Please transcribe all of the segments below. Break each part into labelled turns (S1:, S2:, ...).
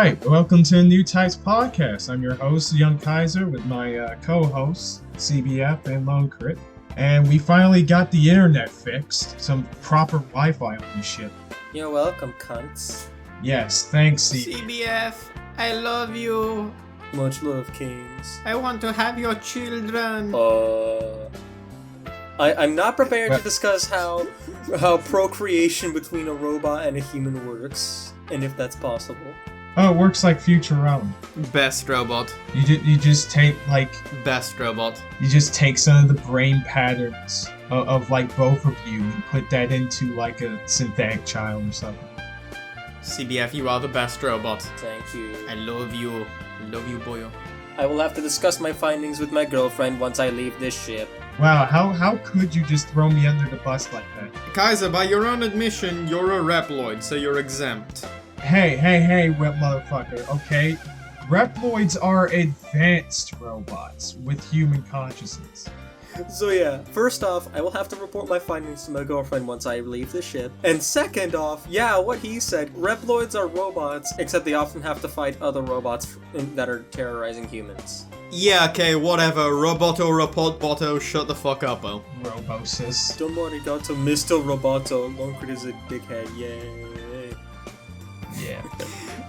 S1: Alright, welcome to the Newtypes podcast. I'm your host, Young Kaiser, with my co-hosts, CBF and Lone Crit. And we finally got the internet fixed. Some proper Wi-Fi on the ship.
S2: You're welcome, cunts.
S1: Yes, thanks, CBF.
S3: CBF, I love you.
S2: Much love, kings.
S3: I want to have your children.
S2: I'm not prepared to discuss how procreation between a robot and a human works, and if that's possible.
S1: Oh, it works like Futurama.
S3: Best robot.
S1: You just take, like...
S3: Best robot.
S1: You just take some of the brain patterns of like, both of you and put that into, like, a synthetic child or something.
S3: CBF, you are the best robot.
S2: Thank you.
S3: I love you. I love you, boyo.
S2: I will have to discuss my findings with my girlfriend once I leave this ship.
S1: Wow, how could you just throw me under the bus like that?
S3: Kaiser, by your own admission, you're a Reploid, so you're exempt.
S1: Hey, wet motherfucker, okay? Reploids are advanced robots with human consciousness.
S2: So yeah, first off, I will have to report my findings to my girlfriend once I leave the ship. And second off, yeah, what he said, Reploids are robots, except they often have to fight other robots that are terrorizing humans.
S3: Yeah, okay, whatever. Roboto, shut the fuck up, oh.
S1: Robosis.
S2: Don't worry, arigato, Mr. Roboto. Loncrit is a dickhead, yay.
S1: Yeah.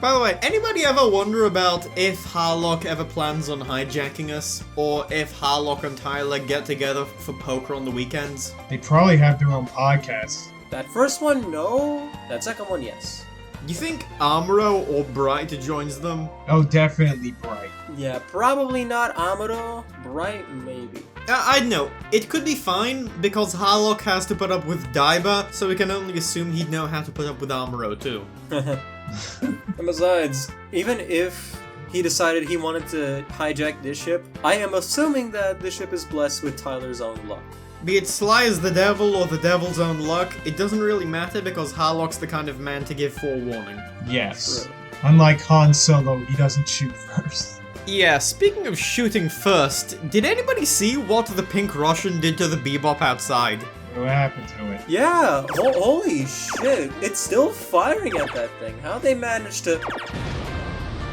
S3: By the way, anybody ever wonder about if Harlock ever plans on hijacking us? Or if Harlock and Tyler get together for poker on the weekends?
S1: They probably have their own podcast.
S2: That first one, no. That second one, yes.
S3: You think Amuro or Bright joins them?
S1: Oh, definitely Bright.
S2: Yeah, probably not Amuro. Bright, maybe.
S3: I know. It could be fine, because Harlock has to put up with Daiba, so we can only assume he'd know how to put up with Amuro too.
S2: And besides, even if he decided he wanted to hijack this ship, I am assuming that this ship is blessed with Tyler's own luck.
S3: Be it Sly as the devil or the devil's own luck, it doesn't really matter because Harlock's the kind of man to give forewarning.
S1: Yes.
S2: True.
S1: Unlike Han Solo, he doesn't shoot first.
S3: Yeah, speaking of shooting first, did anybody see what the Pink Russian did to the Bebop outside?
S1: What happened to it?
S2: Yeah, holy shit. It's still firing at that thing. How'd they manage to...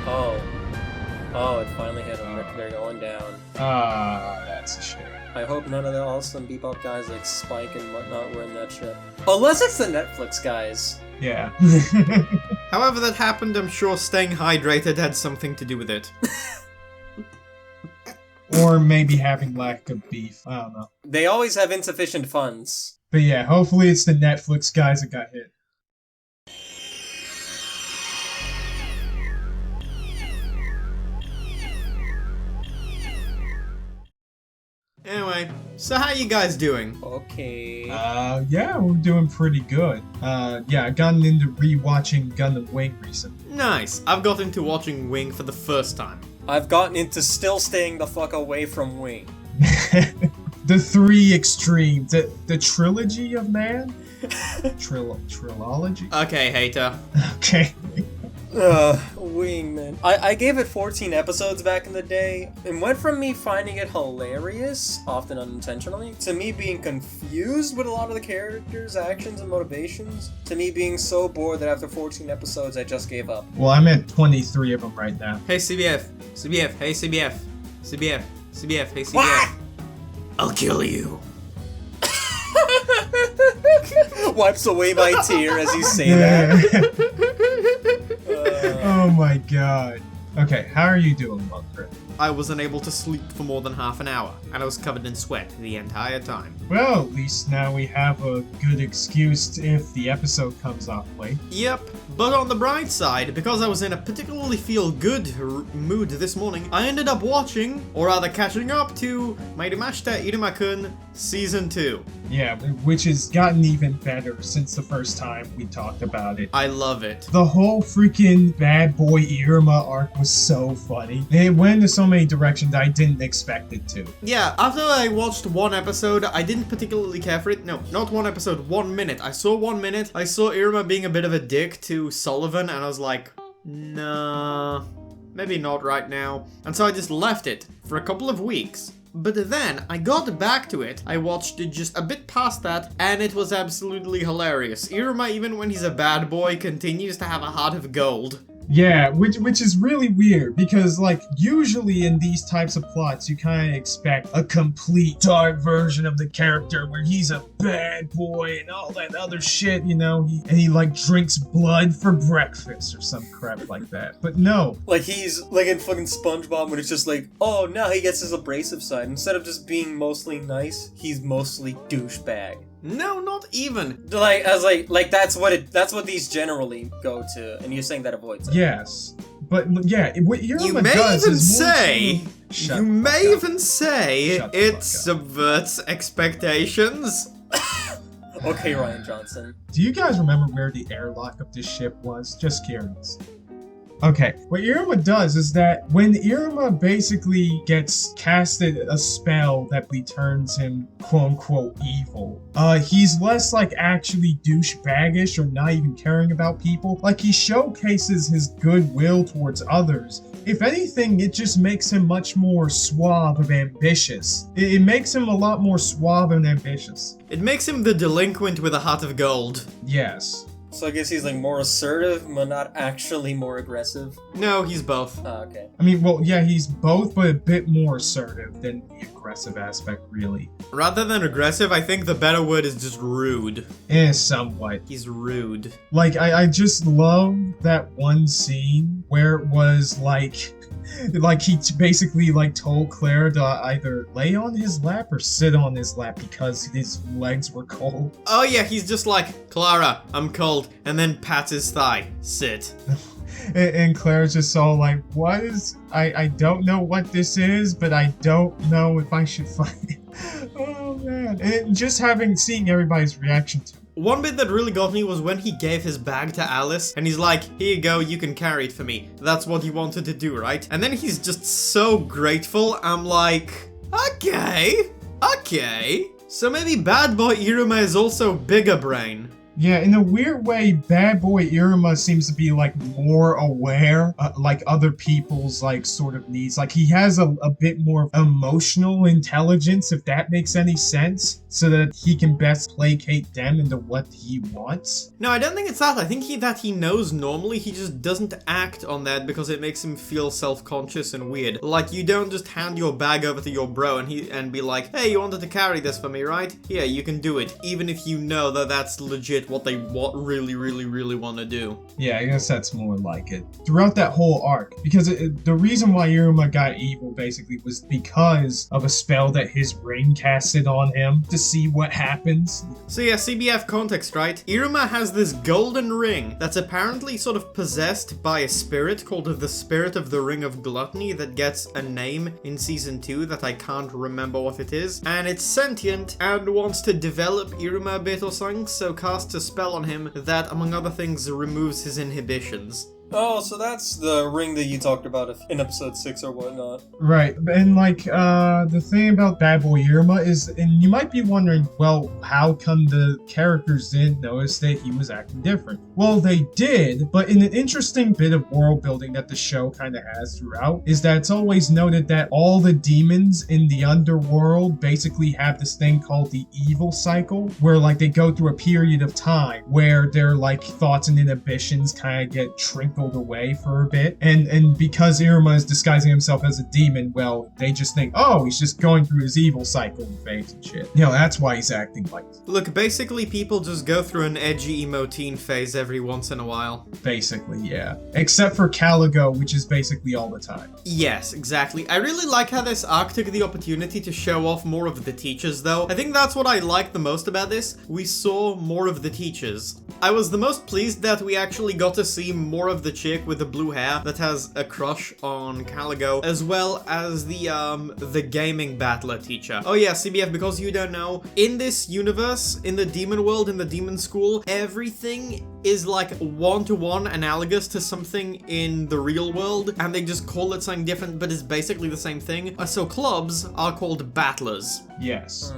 S2: Oh, it finally hit them. They're going down.
S1: That's a shame.
S2: I hope none of the awesome Bebop guys like Spike and whatnot were in that ship. Unless it's the Netflix guys.
S1: Yeah.
S3: However that happened, I'm sure staying hydrated had something to do with it.
S1: Or maybe having lack of beef. I don't know.
S2: They always have insufficient funds.
S1: But yeah, hopefully it's the Netflix guys that got hit.
S3: Anyway, so how you guys doing?
S2: Okay.
S1: Yeah, we're doing pretty good. Yeah, I've gotten into rewatching Gundam Wing recently.
S3: Nice. I've got into watching Wing for the first time.
S2: I've gotten into still staying the fuck away from Wing.
S1: The three extremes. The trilogy of man? Trilogy?
S3: Okay, hater.
S1: Okay.
S2: Wing, man. I gave it 14 episodes back in the day, and went from me finding it hilarious, often unintentionally, to me being confused with a lot of the characters' actions and motivations, to me being so bored that after 14 episodes I just gave up.
S1: Well, I'm at 23 of them right now.
S3: Hey CBF, hey CBF, hey CBF.
S2: What?
S3: I'll kill you.
S2: Wipes away my tear as you say that.
S1: Oh my god. Okay, how are you doing, Bunkrit?
S3: I was unable to sleep for more than half an hour, and I was covered in sweat the entire time.
S1: Well, at least now we have a good excuse if the episode comes off late.
S3: Yep, but on the bright side, because I was in a particularly feel-good mood this morning, I ended up watching, or rather catching up to, Mairimashita Iruma-kun Season 2.
S1: Yeah, which has gotten even better since the first time we talked about it.
S3: I love it.
S1: The whole freaking bad boy Iruma arc was so funny. It went into so many directions I didn't expect it to.
S3: Yeah, after I watched one episode, I didn't particularly care for it. No, not one episode, 1 minute. I saw 1 minute, I saw Iruma being a bit of a dick to Sullivan, and I was like, nah, maybe not right now. And so I just left it for a couple of weeks. But then, I got back to it, I watched it just a bit past that, and it was absolutely hilarious. Iruma, even when he's a bad boy, continues to have a heart of gold.
S1: Yeah, which is really weird because like usually in these types of plots you kind of expect a complete dark version of the character where he's a bad boy and all that other shit, you know, he like drinks blood for breakfast or some crap like that. But no.
S2: Like he's like in fucking SpongeBob when it's just like, oh, now he gets his abrasive side. Instead of just being mostly nice, he's mostly douchebag.
S3: No, not even.
S2: Like that's what these generally go to, and you're saying that avoids it.
S1: Yes, but yeah, what
S3: you may even say it subverts expectations.
S2: Okay, Ryan Johnson.
S1: Do you guys remember where the airlock of this ship was? Just curious. Okay, what Iruma does is that when Iruma basically gets casted a spell that turns him quote-unquote evil, he's less like actually douchebaggish or not even caring about people. Like he showcases his goodwill towards others. If anything, it just makes him much more suave and ambitious. It makes him a lot more suave and ambitious.
S3: It makes him the delinquent with a heart of gold.
S1: Yes.
S2: So I guess he's like more assertive, but not actually more aggressive.
S3: No, he's both.
S2: Oh, okay.
S1: I mean, well, yeah, he's both, but a bit more assertive than the aggressive aspect, really.
S3: Rather than aggressive, I think the better word is just rude.
S1: Somewhat.
S3: He's rude.
S1: Like, I just love that one scene where it was like he basically like told Claire to either lay on his lap or sit on his lap because his legs were cold.
S3: Oh yeah, he's just like, Clara, I'm cold, and then pats his thigh. Sit.
S1: And Claire's just all like, what is... I don't know what this is, but I don't know if I should fight it. Oh man. And just seeing everybody's reaction to it.
S3: One bit that really got me was when he gave his bag to Alice, and he's like, here you go, you can carry it for me. That's what he wanted to do, right? And then he's just so grateful, I'm like, okay. So maybe bad boy Iruma is also bigger brain.
S1: Yeah, in a weird way, bad boy Iruma seems to be like more aware, like other people's like sort of needs. Like he has a bit more emotional intelligence, if that makes any sense, so that he can best placate them into what he wants.
S3: No, I don't think it's that. I think he knows normally, he just doesn't act on that because it makes him feel self-conscious and weird. Like you don't just hand your bag over to your bro and be like, hey, you wanted to carry this for me, right? Yeah, you can do it, even if you know that that's legit what they really want to do.
S1: Yeah, I guess that's more like it. Throughout that whole arc, because the reason why Iruma got evil basically was because of a spell that his ring casted on him to see what happens.
S3: So yeah, CBF context, right? Iruma has this golden ring that's apparently sort of possessed by a spirit called the Spirit of the Ring of Gluttony that gets a name in Season 2 that I can't remember what it is. And it's sentient and wants to develop Iruma a bit or something, so casts a spell on him that, among other things, removes his inhibitions.
S2: Oh, so that's the ring that you talked about in episode 6 or whatnot.
S1: Right, and like, the thing about Bad Boy Iruma is, and you might be wondering, well, how come the characters didn't notice that he was acting different? Well, they did, but in an interesting bit of world building that the show kind of has throughout, is that it's always noted that all the demons in the underworld basically have this thing called the evil cycle, where like they go through a period of time where their like thoughts and inhibitions kind of get trickled away for a bit, and because Iruma is disguising himself as a demon, well, they just think, oh, he's just going through his evil cycle phase and shit. You know, that's why he's acting like this.
S3: Look, basically people just go through an edgy emo teen phase every once in a while.
S1: Basically, yeah. Except for Caligo, which is basically all the time.
S3: Yes, exactly. I really like how this arc took the opportunity to show off more of the teachers, though. I think that's what I liked the most about this. We saw more of the teachers. I was the most pleased that we actually got to see more of the chick with the blue hair that has a crush on Caligo, as well as the gaming battler teacher. Oh yeah, CBF, because you don't know, in this universe, in the demon world, in the demon school, everything is like one-to-one analogous to something in the real world, and they just call it something different, but it's basically the same thing. So clubs are called battlers.
S1: Yes.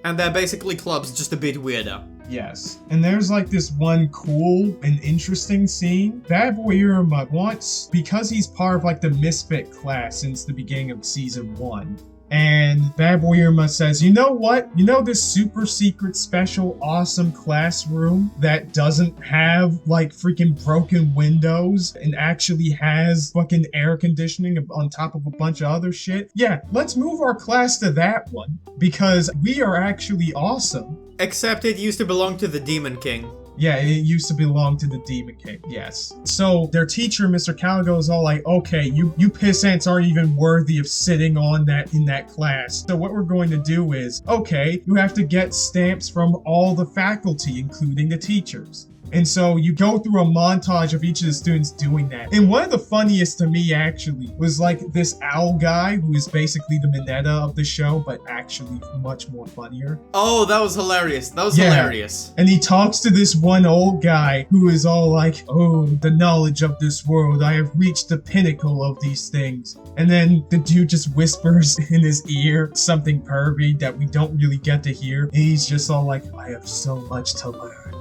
S3: And they're basically clubs, just a bit weirder.
S1: Yes. And there's like this one cool and interesting scene. Bad Boy Iruma wants, because he's part of like the misfit class since the beginning of season 1, And Bad Boy Iruma says, you know what? You know this super secret special awesome classroom that doesn't have like freaking broken windows and actually has fucking air conditioning on top of a bunch of other shit? Yeah, let's move our class to that one because we are actually awesome.
S3: Except it used to belong to the Demon King.
S1: Yeah, it used to belong to the Demon King, yes. So their teacher, Mr. Caligo, is all like, okay, you pissants aren't even worthy of sitting in that class. So what we're going to do is, okay, you have to get stamps from all the faculty, including the teachers. And so you go through a montage of each of the students doing that. And one of the funniest to me, actually, was like this owl guy who is basically the Mineta of the show, but actually much more funnier.
S3: Oh, that was hilarious. That was hilarious.
S1: And he talks to this one old guy who is all like, oh, the knowledge of this world. I have reached the pinnacle of these things. And then the dude just whispers in his ear something pervy that we don't really get to hear. And he's just all like, I have so much to learn.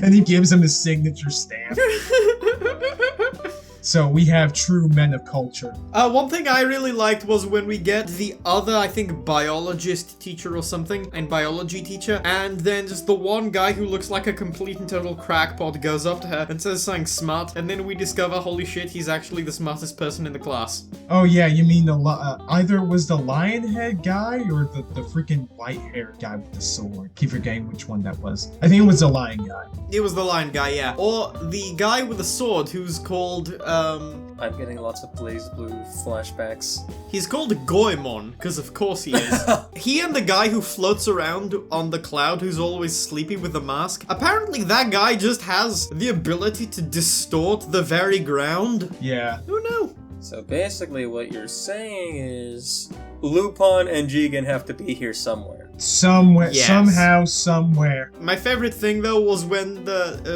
S1: And he gives him his signature stamp. So we have true men of culture.
S3: One thing I really liked was when we get the other, I think, biologist teacher or something, and biology teacher, and then just the one guy who looks like a complete and total crackpot goes up to her and says something smart, and then we discover, holy shit, he's actually the smartest person in the class.
S1: Oh yeah, you mean either it was the lion head guy or the freaking white-haired guy with the sword. Keep forgetting which one that was. I think it was the lion guy.
S3: It was the lion guy, yeah. Or the guy with the sword who's called,
S2: I'm getting lots of Blazblue flashbacks.
S3: He's called Goemon, because of course he is. He and the guy who floats around on the cloud who's always sleepy with the mask. Apparently that guy just has the ability to distort the very ground.
S1: Yeah.
S3: Who knew?
S2: So basically what you're saying is Lupin and Jigen have to be here somewhere.
S1: Somewhere,
S3: yes.
S1: Somehow, somewhere.
S3: My favorite thing though was when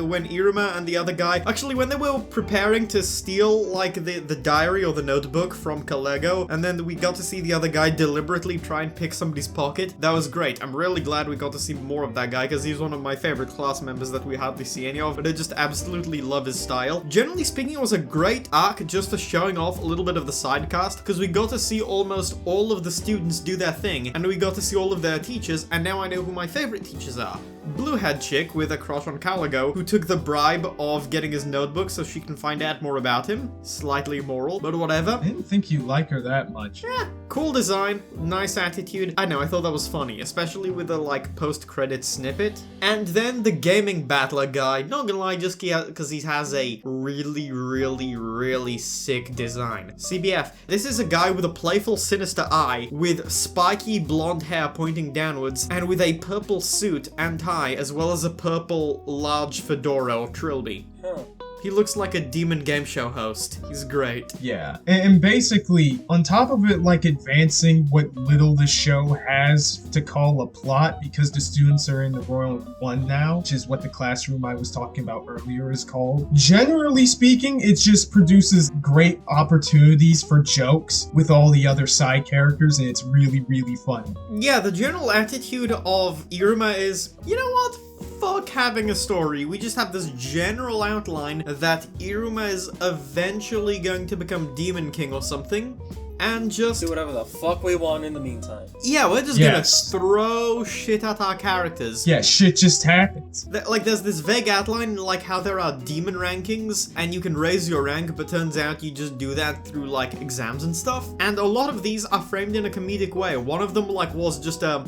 S3: when Iruma and the other guy, actually when they were preparing to steal like the diary or the notebook from Kalego, and then we got to see the other guy deliberately try and pick somebody's pocket. That was great. I'm really glad we got to see more of that guy because he's one of my favorite class members that we hardly see any of, but I just absolutely love his style. Generally speaking, it was a great arc just for showing off a little bit of the side cast because we got to see almost all of the students do their thing, and we got to see all of their teachers, and now I know who my favorite teachers are. Blue-head chick with a crush on Caligo, who took the bribe of getting his notebook so she can find out more about him. Slightly immoral, but whatever.
S1: I didn't think you like her that much.
S3: Yeah, cool design, nice attitude. I know, I thought that was funny, especially with the like post-credit snippet. And then the gaming battler guy, not gonna lie, just because he has a really sick design. CBF, this is a guy with a playful, sinister eye, with spiky blonde hair pointing downwards, and with a purple suit and tie, as well as a purple large fedora or trilby.
S2: Huh.
S3: He looks like a demon game show host. He's great.
S1: Yeah, and basically, on top of it, like advancing what little the show has to call a plot, because the students are in the Royal One now, which is what the classroom I was talking about earlier is called. Generally speaking, it just produces great opportunities for jokes with all the other side characters, and it's really funny.
S3: Yeah, the general attitude of Iruma is, you know what? Fuck having a story. We just have this general outline that Iruma is eventually going to become Demon King or something, and just
S2: do whatever the fuck we want in the meantime.
S3: Yeah, we're just gonna throw shit at our characters.
S1: Yeah, shit just happens.
S3: Like, there's this vague outline, like how there are demon rankings, and you can raise your rank, but turns out you just do that through, like, exams and stuff. And a lot of these are framed in a comedic way. One of them, like, was just a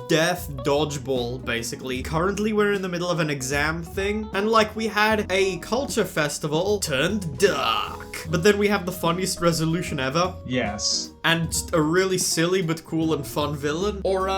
S3: death dodgeball, basically. Currently, we're in the middle of an exam thing, and, like, we had a culture festival turned dark. But then we have the funniest resolution ever.
S1: Yes.
S3: And just a really silly but cool and fun villain. Or,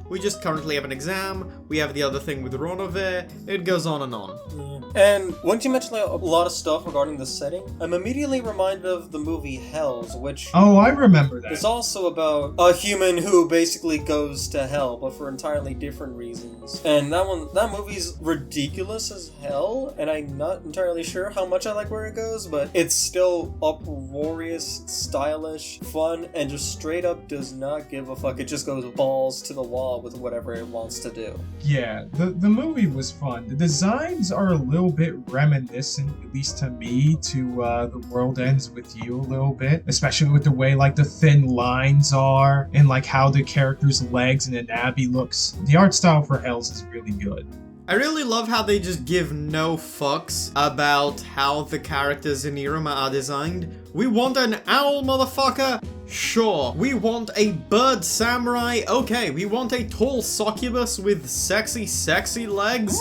S3: we just currently have an exam, we have the other thing with Ronove, it goes on and on.
S2: And once you mention like, a lot of stuff regarding the setting, I'm immediately reminded of the movie Hells, which...
S1: Oh, I remember that.
S2: It's also about a human who basically goes to hell, but for entirely different reasons. And that movie's ridiculous as hell, and I'm not entirely sure how much I like where it goes, but it's still uproarious, stylish, fun, and just straight up does not give a fuck. It just goes balls to the wall with whatever it wants to do.
S1: Yeah, the movie was fun. The designs are a little little bit reminiscent, at least to me, to The World Ends With You a little bit, especially with the way like the thin lines are and like how the character's legs and anatomy looks. The art style for Hells is really good.
S3: I really love how they just give no fucks about how the characters in Iruma are designed. We want an owl, motherfucker? Sure. We want a bird samurai? Okay. We want a tall succubus with sexy legs?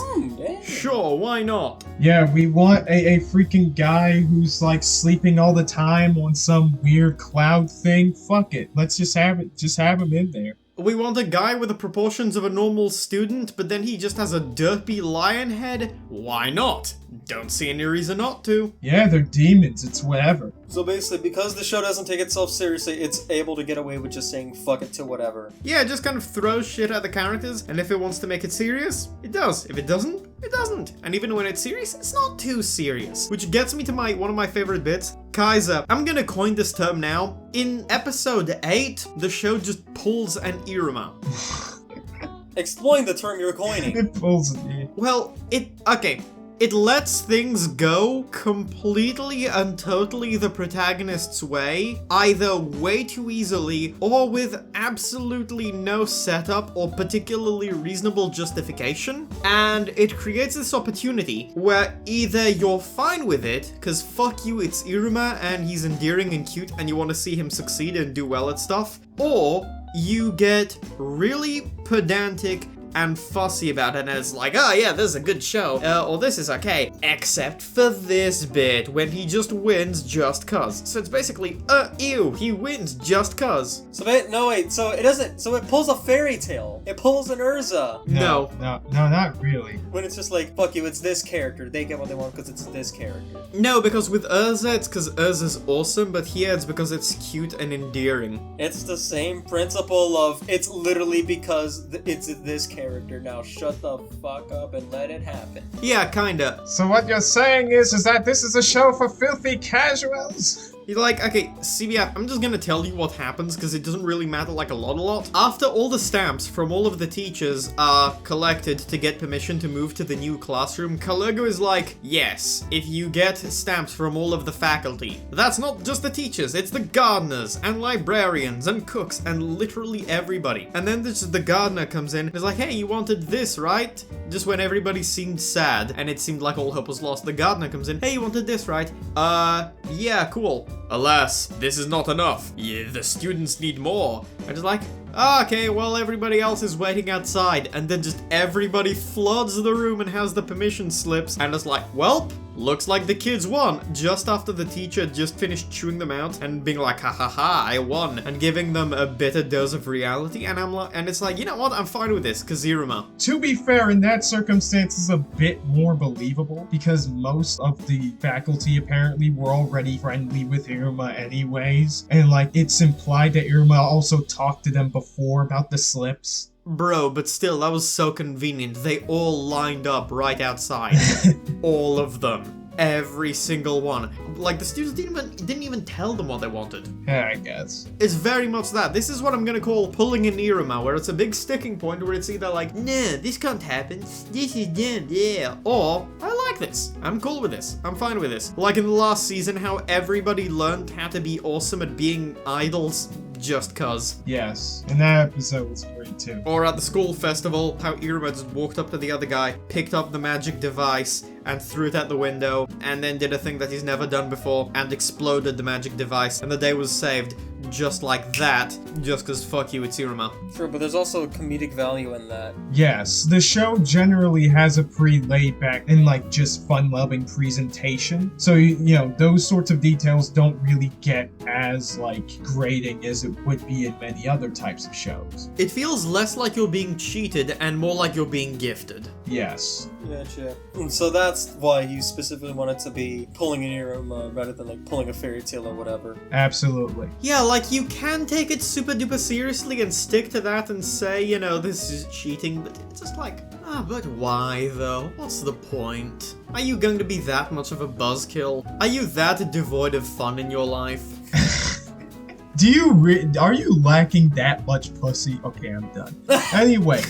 S3: Sure, why not?
S1: Yeah, we want a freaking guy who's like sleeping all the time on some weird cloud thing. Fuck it. Let's just have him in there.
S3: We want a guy with the proportions of a normal student, but then he just has a derpy lion head? Why not? Don't see any reason not to.
S1: Yeah, they're demons, it's whatever.
S2: So basically, because the show doesn't take itself seriously, it's able to get away with just saying fuck it to whatever.
S3: Yeah, it just kind of throws shit at the characters, and if it wants to make it serious, it does. If it doesn't, it doesn't. And even when it's serious, it's not too serious. Which gets me to one of my favorite bits. Kaiser, I'm gonna coin this term now. In episode 8, the show just pulls an Iruma.
S2: Explain the term you're coining.
S1: It pulls me.
S3: Well, it lets things go completely and totally the protagonist's way, either way too easily or with absolutely no setup or particularly reasonable justification. And it creates this opportunity where either you're fine with it, cause fuck you, it's Iruma and he's endearing and cute and you want to see him succeed and do well at stuff, or you get really pedantic and fussy about it, and it's like, oh yeah, this is a good show, or this is okay, except for this bit, when he just wins just cuz. So it's basically, ew, he wins just cuz.
S2: So it pulls a fairy tale. It pulls an Urza.
S3: No,
S1: not really.
S2: When it's just like, fuck you, it's this character, they get what they want because it's this character.
S3: No, because with Urza, it's because Urza's awesome, but here it's because it's cute and endearing.
S2: It's the same principle of, it's literally because it's this character. Now shut the fuck up and let it happen.
S3: Yeah, kinda.
S1: So what you're saying is that this is a show for filthy casuals?
S3: You're like, okay, CBF, I'm just gonna tell you what happens because it doesn't really matter like a lot. After all the stamps from all of the teachers are collected to get permission to move to the new classroom, Kalergo is like, yes, if you get stamps from all of the faculty. That's not just the teachers, it's the gardeners and librarians and cooks and literally everybody. And then the gardener comes in and is like, hey, you wanted this, right? Just when everybody seemed sad and it seemed like all hope was lost, the gardener comes in, hey, you wanted this, right? Yeah, cool. Alas, this is not enough. Yeah, the students need more. And it's like, okay, well, everybody else is waiting outside. And then just everybody floods the room and has the permission slips. And it's like, well, looks like the kids won. Just after the teacher just finished chewing them out and being like, ha ha ha, I won. And giving them a bitter dose of reality. And it's like, you know what? I'm fine with this, Kaziruma.
S1: To be fair, in that circumstance, it's a bit more believable because most of the faculty apparently were already friendly with Iruma anyways. And like, it's implied that Iruma also talked to them before about the slips.
S3: Bro, but still, that was so convenient. They all lined up right outside. All of them. Every single one. Like, the students didn't even tell them what they wanted.
S1: Yeah, I guess.
S3: It's very much that. This is what I'm gonna call pulling an Iruma, where it's a big sticking point where it's either like, nah, this can't happen. This is dumb, yeah. Or, I like this. I'm cool with this. I'm fine with this. Like in the last season, how everybody learned how to be awesome at being idols just cuz.
S1: Yes, and that episode was great too.
S3: Or at the school festival, how Iruma just walked up to the other guy, picked up the magic device, and threw it out the window, and then did a thing that he's never done before, and exploded the magic device, and the day was saved. Just like that, just cause fuck you, it's Iruma.
S2: Sure, but there's also comedic value in that.
S1: Yes, the show generally has a pretty laid back and like just fun-loving presentation. So, you know, those sorts of details don't really get as like grating as it would be in many other types of shows.
S3: It feels less like you're being cheated and more like you're being gifted.
S1: Yes.
S2: Gotcha. And so that's why you specifically want it to be pulling an Iruma rather than like pulling a fairy tale or whatever.
S1: Absolutely.
S3: Yeah, like you can take it super duper seriously and stick to that and say, you know, this is cheating, but it's just like, but why though? What's the point? Are you going to be that much of a buzzkill? Are you that devoid of fun in your life?
S1: Are you lacking that much pussy? Okay, I'm done. Anyway.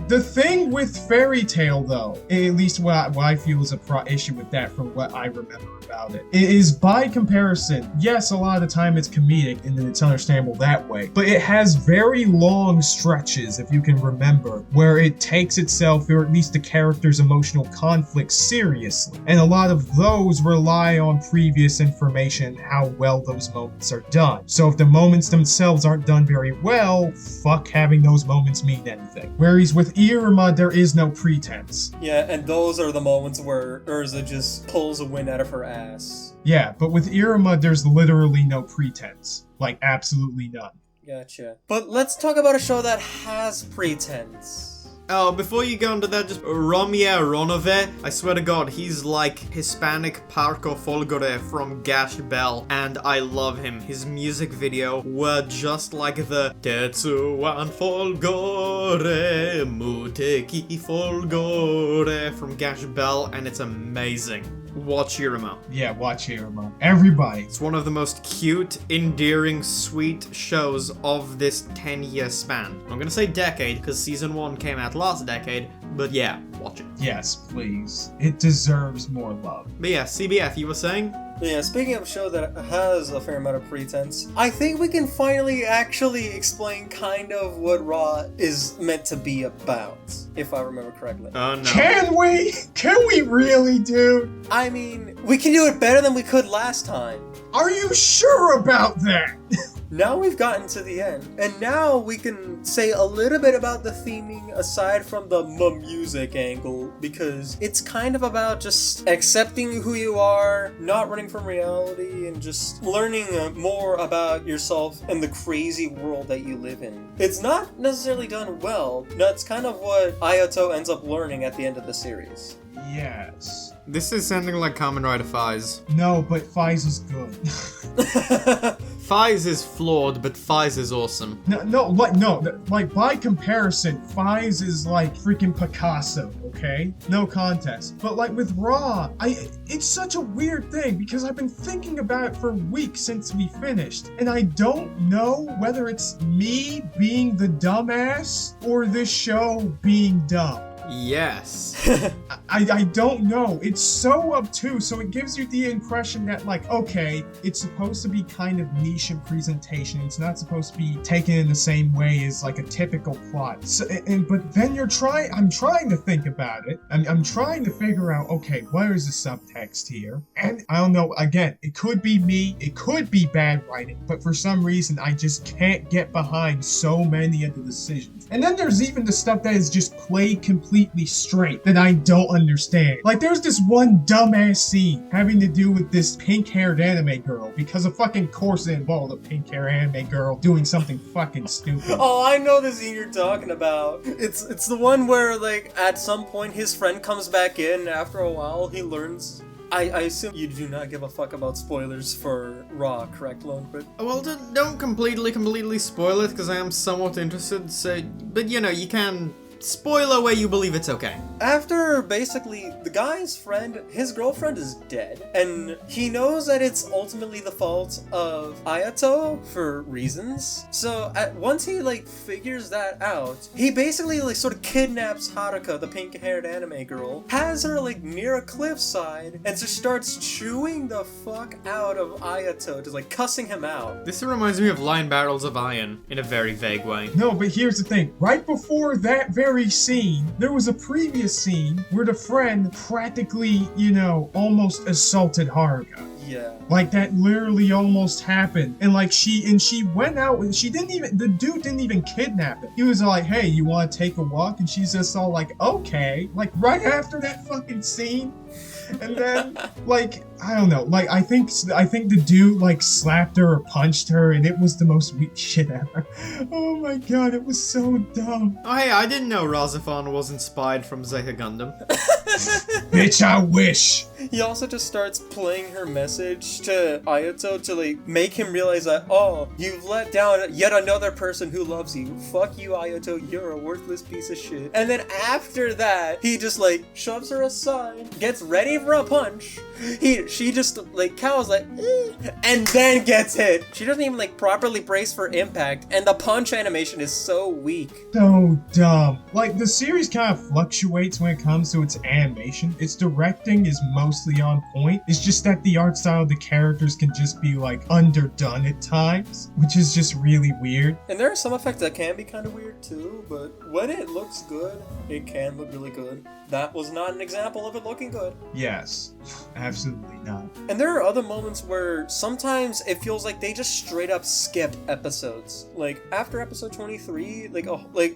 S1: The thing with Fairy Tail, though, at least what I feel is a issue with that from what I remember about it, is by comparison, yes, a lot of the time it's comedic and it's understandable that way, but it has very long stretches, if you can remember, where it takes itself, or at least the character's emotional conflict, seriously. And a lot of those rely on previous information, how well those moments are done. So if the moments themselves aren't done very well, fuck having those moments mean anything. Whereas with Iruma, there is no pretense.
S2: Yeah, and those are the moments where Urza just pulls a wind out of her ass.
S1: Yeah, but with Iruma, there's literally no pretense. Like, absolutely none.
S2: Gotcha. But let's talk about a show that has pretense.
S3: Oh, before you go into that, just Romeo Ronove, I swear to God, he's like Hispanic Parco Folgore from Gash Bell, and I love him. His music video were just like the Tetsuan Folgore, Muteki Folgore from Gash Bell, and it's amazing. Watch Iruma.
S1: Yeah, watch Iruma. Everybody.
S3: It's one of the most cute, endearing, sweet shows of this 10-year span. I'm gonna say decade, because season 1 came out last decade, but yeah, watch it.
S1: Yes, please. It deserves more love.
S3: But yeah, CBF, you were saying?
S2: Yeah, speaking of a show that has a fair amount of pretense, I think we can finally actually explain kind of what Raw is meant to be about, if I remember correctly.
S3: Oh no.
S1: Can we? Can we really, dude?
S2: I mean, we can do it better than we could last time.
S1: Are you sure about that?
S2: Now we've gotten to the end, and now we can say a little bit about the theming aside from the music angle, because it's kind of about just accepting who you are, not running from reality, and just learning more about yourself and the crazy world that you live in. It's not necessarily done well. That's kind of what Ayato ends up learning at the end of the series.
S1: Yes.
S3: This is sounding like Kamen Rider Fies.
S1: No, but Fies is good.
S3: Fies is flawed, but Fies is awesome.
S1: No, like by comparison, Fies is like freaking Picasso, okay? No contest. But like with Raw, it's such a weird thing because I've been thinking about it for weeks since we finished, and I don't know whether it's me being the dumbass or this show being dumb.
S3: Yes.
S1: I don't know. It's so obtuse, so it gives you the impression that, like, okay, it's supposed to be kind of niche in presentation. It's not supposed to be taken in the same way as, like, a typical plot. So, but then I'm trying to think about it. I'm trying to figure out, okay, what is the subtext here? And I don't know, again, it could be me, it could be bad writing, but for some reason, I just can't get behind so many of the decisions. And then there's even the stuff that is just played completely straight that I don't understand. Like, there's this one dumbass scene having to do with this pink-haired anime girl because of fucking course it involved a pink-haired anime girl doing something fucking stupid.
S2: Oh, I know the scene you're talking about. It's the one where, like, at some point his friend comes back in, and after a while he learns... I assume you do not give a fuck about spoilers for Raw, correct, Lone? But
S3: Well, don't completely spoil it, because I am somewhat interested, so... But, you know, you can... Spoiler where you believe it's okay.
S2: after basically the guy's friend, his girlfriend is dead, and he knows that it's ultimately the fault of Ayato for reasons. So once he like figures that out, he basically like sort of kidnaps Haruka, the pink-haired anime girl, has her like near a cliffside, and just starts chewing the fuck out of Ayato, just like cussing him out.
S3: This reminds me of Lion Barrels of Iron in a very vague way.
S1: No, but here's the thing. Right before that very scene, there was a previous scene where the friend practically, almost assaulted Haruka.
S2: Yeah.
S1: Like, that literally almost happened. And like, she went out and the dude didn't even kidnap him. He was like, hey, you want to take a walk? And she's just all like, okay. Like, right after that fucking scene. And then, like, I don't know. Like, I think the dude, like, slapped her or punched her, and it was the most weak shit ever. Oh my god, it was so dumb.
S3: Oh hey, I didn't know RahXephon was inspired from Zeta Gundam.
S1: Bitch, I wish.
S2: He also just starts playing her message to Ayato to like make him realize that, oh, you've let down yet another person who loves you. Fuck you, Ayato, you're a worthless piece of shit. And then after that, he just like shoves her aside, gets gets ready for a punch. She just, like, Cal's like, and then gets hit. She doesn't even, like, properly brace for impact, and the punch animation is so weak.
S1: So dumb. Like, the series kind of fluctuates when it comes to its animation. Its directing is mostly on point. It's just that the art style of the characters can just be, like, underdone at times, which is just really weird.
S2: And there are some effects that can be kind of weird, too, but when it looks good, it can look really good. That was not an example of it looking good.
S1: Yes, absolutely not.
S2: And there are other moments where sometimes it feels like they just straight up skip episodes. Like, after episode 23, like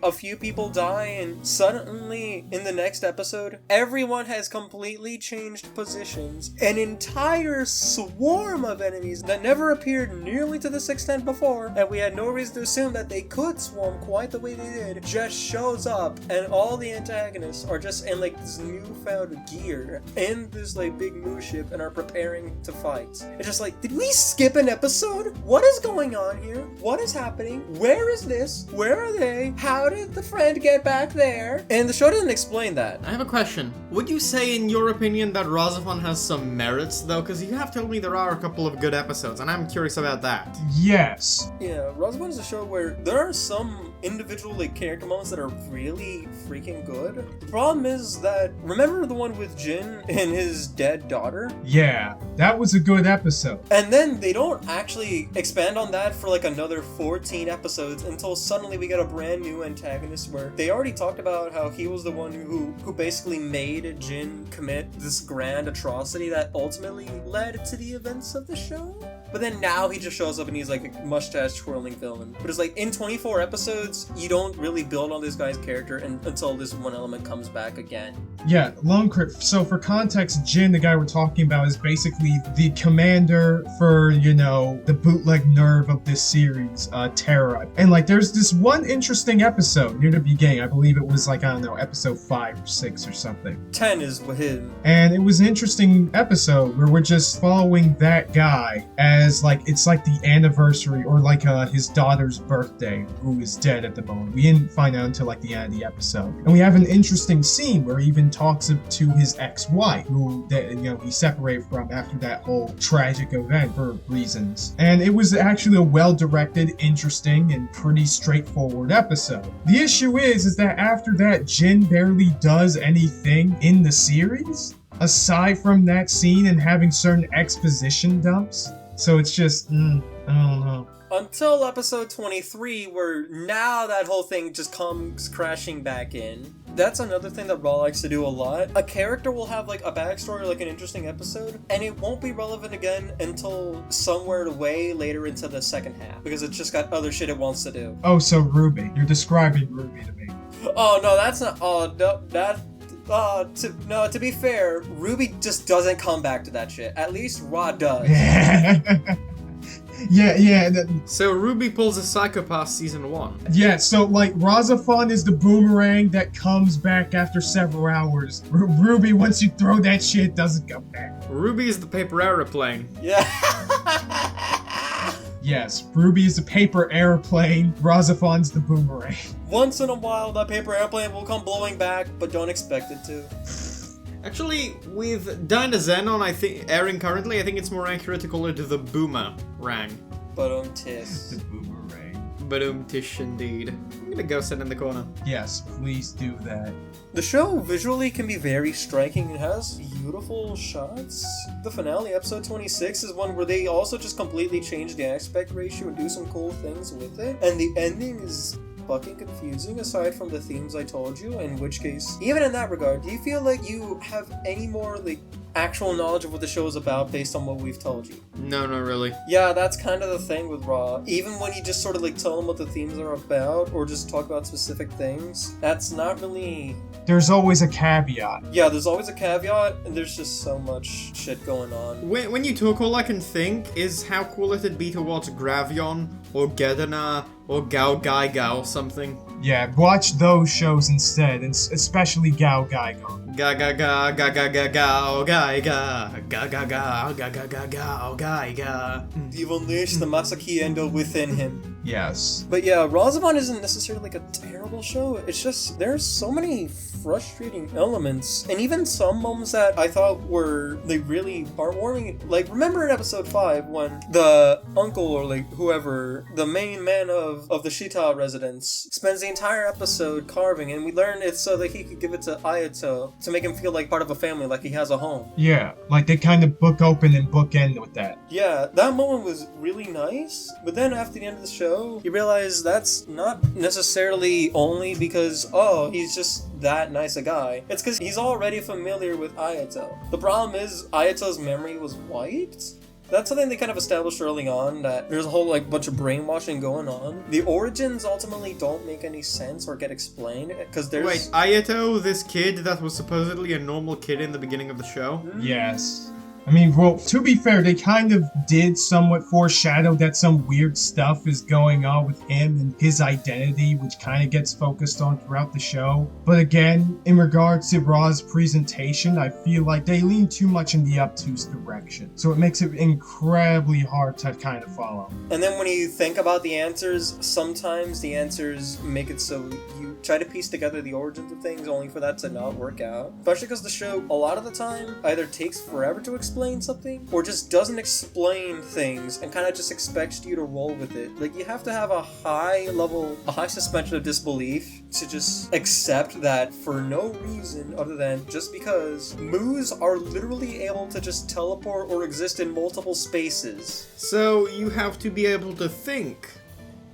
S2: a few people die, and suddenly, in the next episode, everyone has completely changed positions. An entire swarm of enemies that never appeared nearly to this extent before, and we had no reason to assume that they could swarm quite the way they did, just shows up, and all the antagonists are just in, like, this newfound gear in this, like, big moo ship and are preparing to fight. It's just like, did we skip an episode? What is going on here? What is happening? Where is this? Where are they? How did the friend get back there? And the show doesn't explain that.
S3: I have a question. Would you say, in your opinion, that RahXephon has some merits, though? Because you have told me there are a couple of good episodes, and I'm curious about that.
S1: Yes.
S2: Yeah, RahXephon is a show where there are some individual, like, character moments that are really freaking good. The problem is that, remember the one with Jin and his dead daughter?
S1: Yeah, that was a good episode.
S2: And then they don't actually expand on that for like another 14 episodes until suddenly we get a brand new antagonist where they already talked about how he was the one who basically made Jin commit this grand atrocity that ultimately led to the events of the show. But then now he just shows up and he's like a mustache twirling villain. But it's like in 24 episodes, you don't really build on this guy's character until this one element comes back again.
S1: Yeah, Lone Crit. So for context, Jin, the guy we're talking about, is basically the commander for, you know, the bootleg nerve of this series, Terra. And like, there's this one interesting episode near the beginning. I believe it was like, I don't know, episode 5 or 6 or something.
S2: 10 is with him.
S1: And it was an interesting episode where we're just following that guy as like, it's like the anniversary or like his daughter's birthday, who is dead at the moment. We didn't find out until like the end of the episode. And we have an interesting scene where he even talks to his ex-wife, who he separated from after that whole tragic event for reasons. And it was actually a well-directed, interesting, and pretty straightforward episode. The issue is that after that, Jin barely does anything in the series, aside from that scene and having certain exposition dumps. So it's just, I don't know.
S2: Until episode 23, where now that whole thing just comes crashing back in. That's another thing that Raw likes to do a lot. A character will have like a backstory, like an interesting episode, and it won't be relevant again until somewhere way later into the second half, because it's just got other shit it wants to do.
S1: Oh, so Ruby. You're describing Ruby to me.
S2: Oh, no, that's not... Oh, no, that... to be fair, Ruby just doesn't come back to that shit. At least Ra does.
S1: Yeah.
S3: So Ruby pulls a Psychopath season 1.
S1: Yeah, so like RahXephon is the boomerang that comes back after several hours. Ruby, once you throw that shit, doesn't come back.
S3: Ruby is the paper airplane.
S2: Yeah.
S1: Yes, Ruby is a paper airplane. RahXephon's the boomerang.
S2: Once in a while, that paper airplane will come blowing back, but don't expect it to.
S3: Actually, with Dinah Xenon, I think airing currently, I think it's more accurate to call it the Boomerang.
S2: But tis.
S1: The boomerang.
S3: But tish indeed. I'm gonna go sit in the corner.
S1: Yes, please do that.
S2: The show visually can be very striking and has beautiful shots. The finale, episode 26, is one where they also just completely change the aspect ratio and do some cool things with it. And the ending is fucking confusing aside from the themes I told you, in which case, even in that regard, do you feel like you have any more like actual knowledge of what the show is about based on what we've told you?
S3: No, not really.
S2: Yeah, that's kind of the thing with Raw. Even when you just sort of like tell them what the themes are about or just talk about specific things, that's not really...
S1: There's always a caveat.
S2: Yeah, there's always a caveat, and there's just so much shit going on.
S3: When you talk, all I can think is how cool it'd be to watch Gravion, or Gedana, or Gao Gaiga or something.
S1: Yeah, watch those shows instead, and especially Gao Gaiga.
S3: Ga ga ga ga ga ga Gao Gaiga. Ga ga ga ga ga ga Gao Gaiga.
S2: You've unleashed the Masaki Endo within him.
S1: Yes.
S2: But yeah, RahXephon isn't necessarily like a terrible show. It's just there's so many frustrating elements, and even some moments that I thought were like really heartwarming. Like, remember in episode 5 when the uncle or like whoever, the main man of the Shita residence, spends the entire episode carving, and we learn it's so that he could give it to Ayato to make him feel like part of a family, like he has a home.
S1: Yeah, like they kind of book open and book end with that.
S2: Yeah, that moment was really nice, but then after the end of the show, you realize that's not necessarily only because, oh, he's just that nice a guy. It's because he's already familiar with Ayato. The problem is, Ayato's memory was wiped. That's something they kind of established early on, that there's a whole like bunch of brainwashing going on. The origins ultimately don't make any sense or get explained, because there's...
S3: Wait, Ayato, this kid that was supposedly a normal kid in the beginning of the show?
S1: Yes. I mean, well, to be fair, they kind of did somewhat foreshadow that some weird stuff is going on with him and his identity, which kind of gets focused on throughout the show. But again, in regards to Ra's presentation, I feel like they lean too much in the obtuse direction. So it makes it incredibly hard to kind of follow.
S2: And then when you think about the answers, sometimes the answers make it so you try to piece together the origins of things only for that to not work out. Especially because the show, a lot of the time, either takes forever to explain something or just doesn't explain things and kind of just expects you to roll with it. Like, you have to have a high suspension of disbelief to just accept that for no reason other than just because moos are literally able to just teleport or exist in multiple spaces.
S3: So you have to be able to think,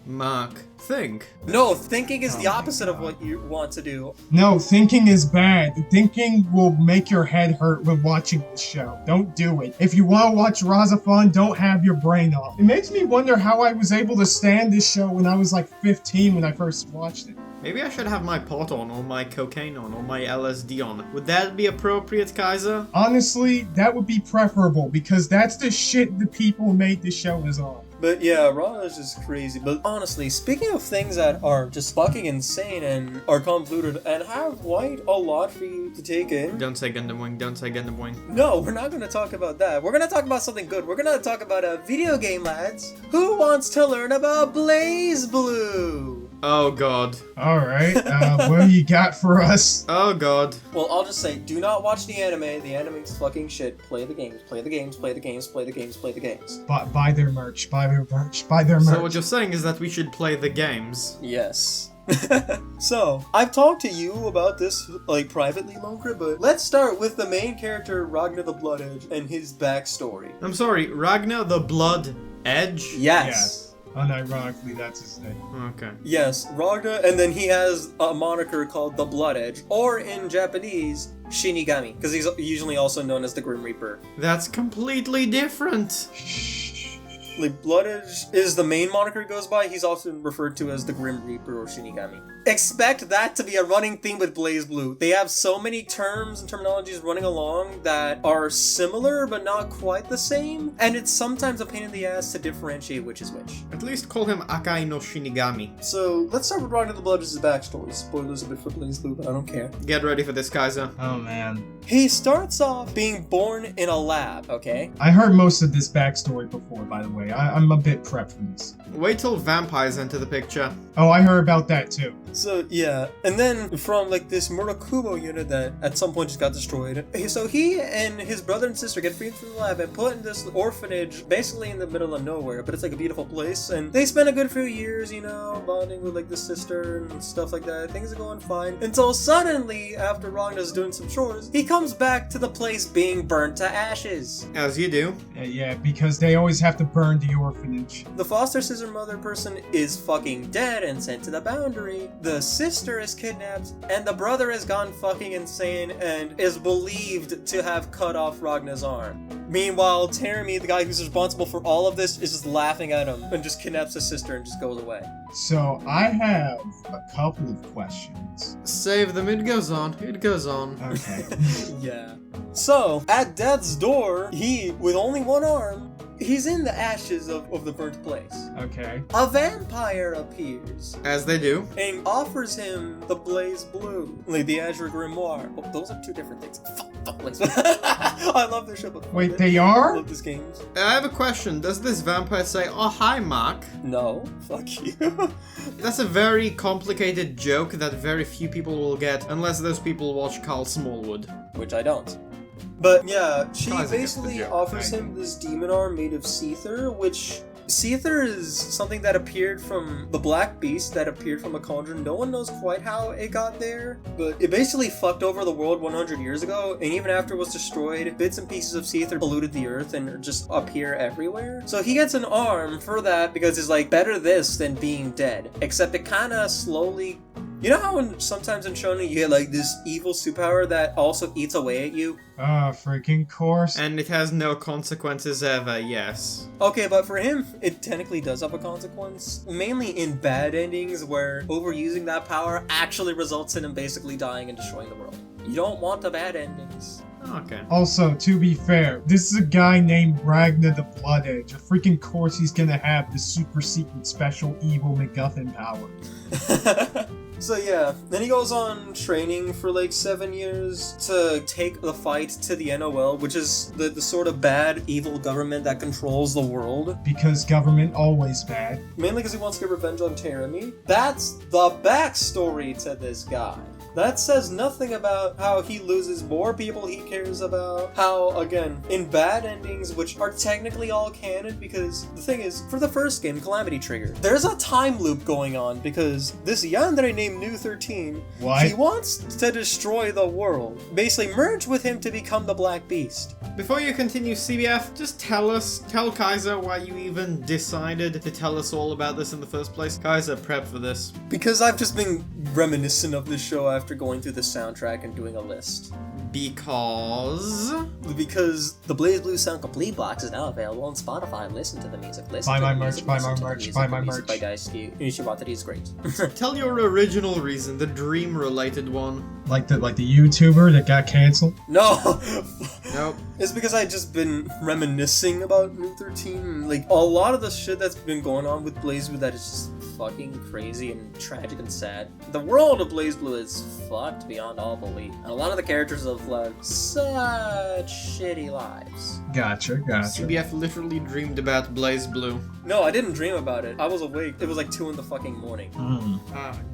S3: Mark. Think.
S2: No, thinking is the opposite of what you want to do.
S1: No, thinking is bad. Thinking will make your head hurt when watching this show. Don't do it. If you want to watch RahXephon, don't have your brain off. It makes me wonder how I was able to stand this show when I was like 15 when I first watched it.
S3: Maybe I should have my pot on, or my cocaine on, or my LSD on. Would that be appropriate, Kaiser?
S1: Honestly, that would be preferable because that's the shit the people who made this show is on.
S2: But yeah, Raw is just crazy. But honestly, speaking of things that are just fucking insane and are convoluted and have quite a lot for you to take in.
S3: Don't say Gundam Wing, don't say Gundam Wing.
S2: No, we're not going to talk about that. We're going to talk about something good. We're going to talk about a video game, lads. Who wants to learn about Blazblue?
S3: Oh god.
S1: Alright, what do you got for us?
S3: Oh god.
S2: Well, I'll just say, do not watch the anime. The anime's fucking shit. Play the games, play the games, play the games, play the games, play the games.
S1: Buy their merch, buy their merch, buy their merch.
S3: So what you're saying is that we should play the games?
S2: Yes. So, I've talked to you about this, like, privately, Loncrit, but let's start with the main character, Ragnar the Blood Edge, and his backstory.
S3: I'm sorry, Ragnar the Blood Edge?
S2: Yes.
S1: Unironically, that's his name.
S3: Okay.
S2: Yes, Ragnar, and then he has a moniker called the Blood Edge, or in Japanese, Shinigami, because he's usually also known as the Grim Reaper.
S3: That's completely different.
S2: Like, Blood Edge is the main moniker he goes by. He's often referred to as the Grim Reaper or Shinigami. Expect that to be a running theme with Blazblue. They have so many terms and terminologies running along that are similar but not quite the same, and it's sometimes a pain in the ass to differentiate which is which.
S3: At least call him Akai no Shinigami.
S2: So, let's start with Ragnar the Blood Edge's backstory. Spoilers a bit for Blazblue, but I don't care.
S3: Get ready for this, Kaiser.
S1: Oh man.
S2: He starts off being born in a lab, okay?
S1: I heard most of this backstory before, by the way. I'm a bit prepped for this.
S3: Wait till vampires enter the picture.
S1: Oh, I heard about that too.
S2: So, yeah. And then from, like, this Murakumo unit that at some point just got destroyed. So he and his brother and sister get freed from the lab and put in this orphanage basically in the middle of nowhere, but it's like a beautiful place. And they spend a good few years, you know, bonding with, like, the sister and stuff like that. Things are going fine. Until suddenly, after Ragnar's doing some chores, he comes back to the place being burnt to ashes.
S3: As you do.
S1: Yeah, because they always have to burn the orphanage.
S2: The foster sister mother person is fucking dead and sent to the boundary. The sister is kidnapped, and the brother has gone fucking insane and is believed to have cut off Ragnar's arm. Meanwhile, Teremi, the guy who's responsible for all of this, is just laughing at him and just kidnaps his sister and just goes away.
S1: So, I have a couple of questions.
S3: Save them, it goes on. It goes on.
S1: Okay.
S2: Yeah. So, at death's door, he, with only one arm, he's in the ashes of the burnt place.
S1: Okay.
S2: A vampire appears
S3: As they do.
S2: and offers him the Blazblue, like the Azure Grimoire. Oh, those are two different things. Fuck Blazblue. I love their ship.
S1: Wait, they
S2: I
S1: are?
S2: love this game.
S3: I have a question. Does this vampire say, "Oh, hi, Mark"?
S2: No, fuck you.
S3: That's a very complicated joke that very few people will get unless those people watch Carl Smallwood.
S2: Which I don't. But yeah, she
S3: Guys, I guess
S2: basically
S3: the joke,
S2: offers
S3: right?
S2: him this demon arm made of Seether, which Seether is something that appeared from the Black Beast that appeared from a cauldron. No one knows quite how it got there, but it basically fucked over the world 100 years ago, and even after it was destroyed, bits and pieces of Seether polluted the earth and just appear everywhere. So he gets an arm for that because it's like, better this than being dead. Except it kinda slowly... You know how sometimes in shonen you get like this evil superpower that also eats away at you?
S1: Freaking course.
S3: And it has no consequences ever, yes.
S2: Okay, but for him, it technically does have a consequence. Mainly in bad endings where overusing that power actually results in him basically dying and destroying the world. You don't want the bad endings.
S3: Okay.
S1: Also, to be fair, this is a guy named Ragnar the Blood Edge. Of freaking course he's gonna have the super secret special evil MacGuffin power.
S2: So yeah, then he goes on training for like 7 years to take the fight to the NOL, which is the sort of bad, evil government that controls the world.
S1: Because government always bad.
S2: Mainly because he wants to get revenge on Terumi. That's the backstory to this guy. That says nothing about how he loses more people he cares about. How, again, in bad endings, which are technically all canon, because the thing is, for the first game, Calamity triggered, there's a time loop going on because this yandere named New 13,
S1: What?
S2: he wants to destroy the world. Basically, merge with him to become the Black Beast.
S3: Before you continue, CBF, just tell Kaiser why you even decided to tell us all about this in the first place. Kaiser, prep for this.
S2: Because I've just been reminiscent of this show after going through the soundtrack and doing a list.
S3: Because
S2: the Blazblue Sound Complete box is now available on Spotify. Listen to the music. Listen
S1: Buy
S2: to
S1: my
S2: the
S1: merch,
S2: music,
S1: buy
S2: listen
S1: my
S2: to the
S1: merch,
S2: music.
S1: buy
S2: The
S1: my
S2: music
S1: merch.
S2: by Daisuke Nishiwatari is great.
S3: tell your original reason, the dream-related one.
S1: Like the YouTuber that got canceled.
S2: No!
S3: Nope.
S2: It's because I've just been reminiscing about New 13. Like, a lot of the shit that's been going on with BlazBlue that is just fucking crazy and tragic and sad. The world of BlazBlue is fucked beyond all belief. And a lot of the characters have led such shitty lives.
S1: Gotcha.
S3: CBF literally dreamed about BlazBlue.
S2: No, I didn't dream about it. I was awake. It was like 2 in the fucking morning.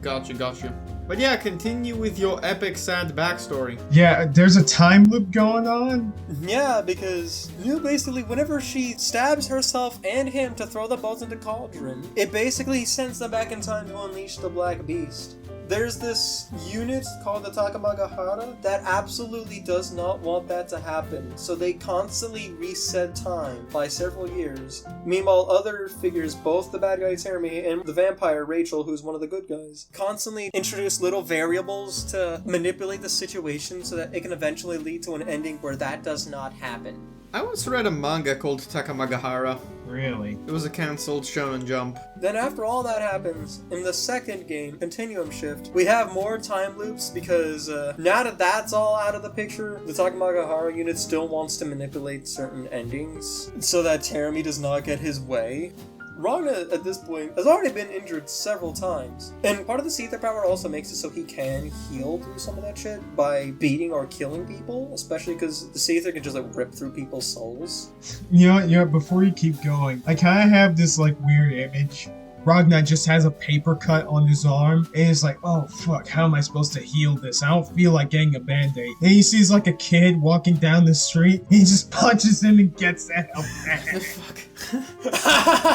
S3: Gotcha. But yeah, continue with your epic sad backstory.
S1: Yeah, there's a time loop going on.
S2: Yeah, because basically whenever she stabs herself and him to throw the boats into Cauldron, it basically sends them back in time to unleash the Black Beast. There's this unit called the Takamagahara that absolutely does not want that to happen, so they constantly reset time by several years. Meanwhile, other figures, both the bad guy Terumi and the vampire Rachel, who's one of the good guys, constantly introduce little variables to manipulate the situation so that it can eventually lead to an ending where that does not happen.
S3: I once read a manga called Takamagahara.
S1: Really?
S3: It was a cancelled Shonen Jump.
S2: Then after all that happens, in the second game, Continuum Shift, we have more time loops because now that that's all out of the picture, the Takamagahara unit still wants to manipulate certain endings so that Terumi does not get his way. Ragnar, at this point, has already been injured several times. And part of the Seether power also makes it so he can heal through some of that shit by beating or killing people, especially because the Seether can just like rip through people's souls.
S1: You know, before you keep going, I kind of have this like weird image. Ragnar just has a paper cut on his arm, and it's like, oh fuck, how am I supposed to heal this? I don't feel like getting a band-aid. And he sees like a kid walking down the street, he just punches him and gets that help back.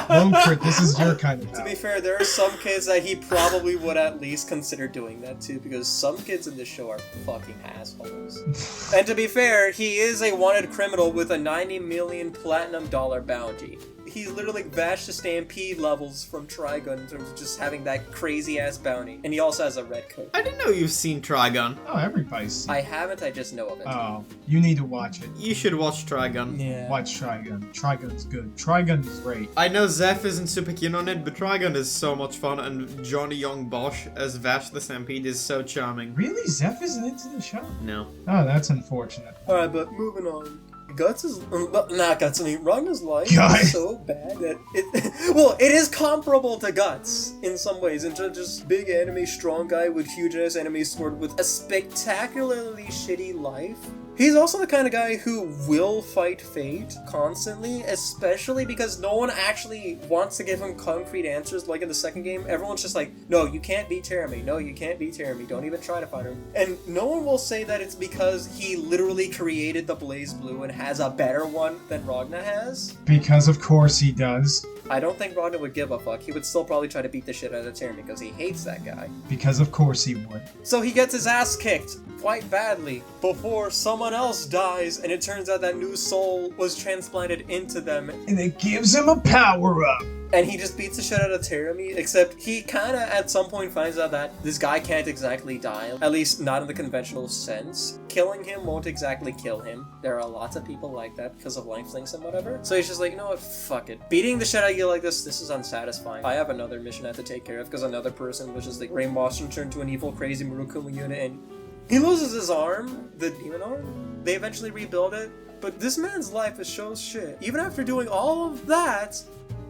S1: Lone Crit, this is your kind of
S2: To
S1: help.
S2: be fair, there are some kids that he probably would at least consider doing that too, because some kids in this show are fucking assholes. And to be fair, he is a wanted criminal with a $90 million platinum bounty. He's literally bashed the Stampede levels from Trigun in terms of just having that crazy ass bounty. And he also has a red coat.
S3: I didn't know you've seen Trigun.
S1: Oh, everybody's.
S2: I haven't, I just know of it.
S1: Oh, you need to watch it.
S3: You should watch Trigun.
S2: Yeah.
S1: Watch Trigun. Trigun's good. Trigun is great.
S3: I know Zeph isn't super keen on it, but Trigun is so much fun, and Johnny Young Bosch as Vash the Stampede is so charming.
S1: Really? Zeph isn't into the show?
S3: No.
S1: Oh, that's unfortunate.
S2: Alright, but moving on. Guts is not Guts. I mean, Ragna's life
S1: God.
S2: is so bad that it is comparable to Guts in some ways. Into just big anime strong guy with huge ass anime sword with a spectacularly shitty life. He's also the kind of guy who will fight fate constantly, especially because no one actually wants to give him concrete answers like in the second game. Everyone's just like, no, you can't beat Terami. No, you can't beat Terami. Don't even try to fight him. And no one will say that it's because he literally created the Blazblue and has a better one than Ragna has.
S1: Because of course he does.
S2: I don't think Ragna would give a fuck. He would still probably try to beat the shit out of Terami because he hates that guy.
S1: Because of course he would.
S2: So he gets his ass kicked quite badly before someone else dies, and it turns out that new soul was transplanted into them.
S1: And it gives him a power-up.
S2: And he just beats the shit out of Terami, except he kinda at some point finds out that this guy can't exactly die, at least not in the conventional sense. Killing him won't exactly kill him. There are lots of people like that because of life links and whatever. So he's just like, you know what, fuck it. Beating the shit out of you like this is unsatisfying. I have another mission I have to take care of because another person was just like brainwashed and turned to an evil crazy Murukuma unit, and he loses his arm, the demon arm. They eventually rebuild it, but this man's life is so shit. Even after doing all of that,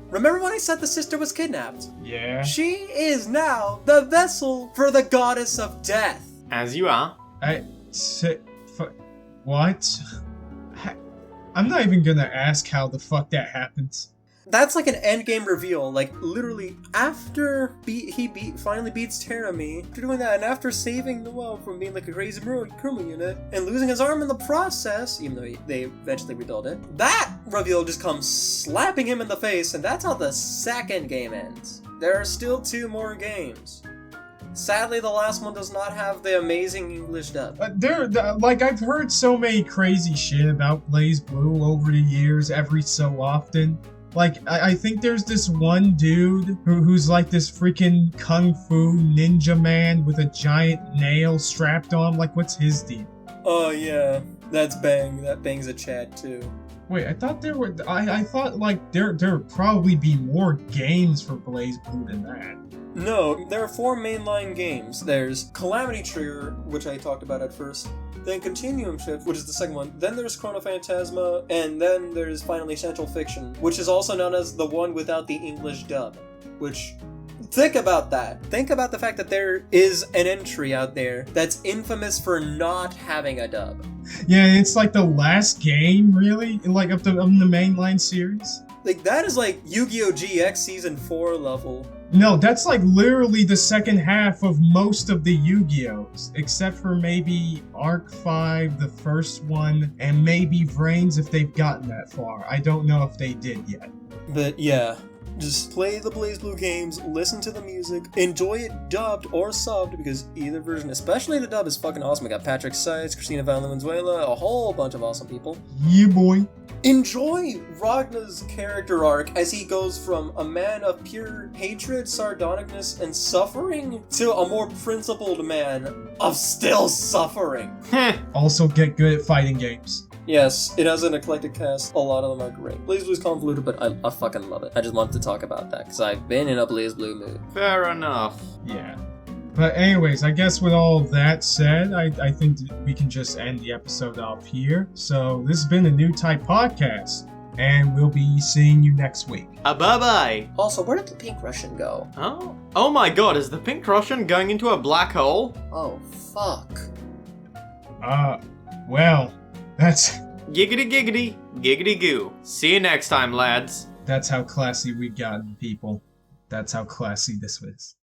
S2: remember when I said the sister was kidnapped?
S1: Yeah.
S2: She is now the vessel for the goddess of death.
S3: As you are.
S1: What? I'm not even gonna ask how the fuck that happens.
S2: That's like an endgame reveal, like literally after he finally beats Terami, after doing that, and after saving the world from being like a crazy Kuruma unit, and losing his arm in the process, even though they eventually rebuilt it, that reveal just comes slapping him in the face, and that's how the second game ends. There are still 2 more games. Sadly, the last one does not have the amazing English dub.
S1: I've heard so many crazy shit about Blazblue over the years, every so often. Like, I think there's this one dude who's like this freaking kung fu ninja man with a giant nail strapped on. Like, what's his deal?
S2: Oh yeah, that's Bang. That Bang's a Chad too.
S1: Wait, I thought there were. I thought like there would probably be more games for Blazblue than that.
S2: No, there are 4 mainline games. There's Calamity Trigger, which I talked about at first. Then Continuum Shift, which is the second one. Then there's Chrono Phantasma, and then there's finally Centralfiction, which is also known as the one without the English dub. Which, think about that. Think about the fact that there is an entry out there that's infamous for not having a dub.
S1: Yeah, it's like the last game, really, like of the mainline series.
S2: Like, that is like Yu-Gi-Oh! GX Season 4 level.
S1: No, that's like literally the second half of most of the Yu-Gi-Ohs, except for maybe Arc 5, the first one, and maybe Vrains if they've gotten that far. I don't know if they did yet.
S2: But yeah, just play the Blazblue games, listen to the music, enjoy it dubbed or subbed, because either version, especially the dub, is fucking awesome. We got Patrick Seitz, Cristina Valenzuela, a whole bunch of awesome people.
S1: Yeah, boy.
S2: Enjoy Ragna's character arc as he goes from a man of pure hatred, sardonicness, and suffering to a more principled man of still suffering.
S1: Also get good at fighting games.
S2: Yes, it has an eclectic cast. A lot of them are great. BlazBlue's convoluted, but I fucking love it. I just wanted to talk about that because I've been in a BlazBlue mood.
S3: Fair enough.
S1: Yeah. But anyways, I guess with all that said, I think we can just end the episode off here. So this has been a Newtype podcast, and we'll be seeing you next week.
S3: Bye-bye.
S2: Also, where did the Pink Russian go?
S3: Oh my god, is the Pink Russian going into a black hole?
S2: Oh, fuck.
S1: Well, that's...
S3: Giggity giggity, giggity goo. See you next time, lads.
S1: That's how classy we gotten, people. That's how classy this was.